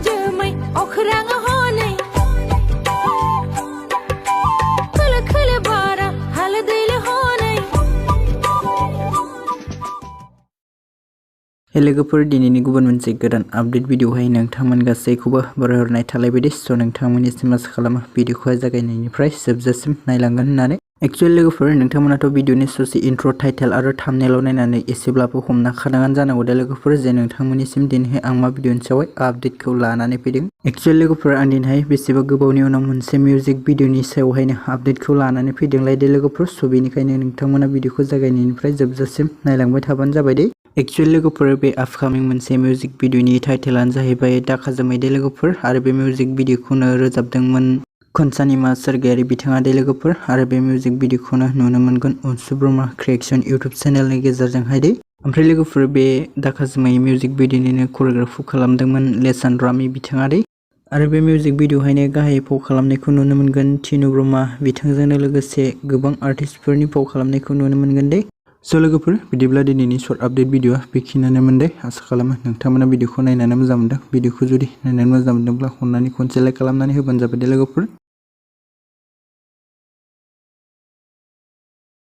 जोमै अख्राङा हनै खोलो खोलो बारा हालो दैलो हनै लोगोफोर दिनैनि गुबुन मोनसे गोदान आपडेट भिडिअहाय नोंथांमोन गासैखौबो बरायहरनाय थालायबायदि स' नोंथांमोननिसिम आसा खालामो भिडिअखौहाय जागायनायनिफ्राय जोबजासिम नायलांगोन होननानै। एक्चुअली लोगोफोर नोंथांमोनाथ' भिडिअनि ससे इन्ट्र' टाइटेल आरो थाम्बनेइलाव नायनानै एसेब्लाबो हमना खानांगोन जानांगौ दे लोगोफोर जे नोंथांमोननिसिम दिनैहाय आं मा भिडिअनि सायावहाय आपडेटखौ लानानै फैदों। एक्चुअली लोगोफोर आं दिनैहाय बेसेबा गोबावनि उनाव मोनसे मिउजिक भिडिअनि सायावहायनो आपडेटखौ लानानै फैदोंलाय दे लोगोफोर स' बेनिखायनो नोंथांमोना भिडिअखौ जागायनायनिफ्राय जोबजासिम नायलांबाय थाबानो जाबाय दे। एक्चुअली लोगोफोर बे आपकामिं मोनसे मिउजिक भिडिअनि टाइटेलानो जाहैबाय दाखा जोमै दे लोगोफोर आरो बे मिउजिक भिडिअखौनो रोजाबदोंमोन खनसानिमा सोरगियारि बिथाङा दे लोगोफोर आरो बे मिउजिक भिडिअखौनो नुनो मोनगोन अनसु ब्रह्मा क्रिएशन इउटुब चेनेलनि गेजेरजोंहाय दे। ओमफ्राय लोगोफोर बे दाखा जोमै मिउजिक भिडिअनिनो करिय'ग्राफि खालामदोंमोन लेसान रामि बिथाङा दे आरो बे मिउजिक भिडिअहायनो गाहाय फाव खालामनायखौ नुनो मोनगोन टिनु ब्रह्मा बिथांजोंनो लोगोसे गोबां आर्टिस्टफोरनि फाव खालामनायखौ नुनो मोनगोन दे। स' लोगोफोर बिदिब्ला दिनैनि सर्ट आपडेट भिडिअआ बेखिनियानोमोन दे। आसा खालामो नोंथांमोना भिडिअखौ नायनानै मोजां मोनदों। भिडिअखौ जुदि नायनानै मोजां मोनदोंब्ला अननानै खनसे लाइक खालामनानै होबानो जाबाय दे लोगोफोर।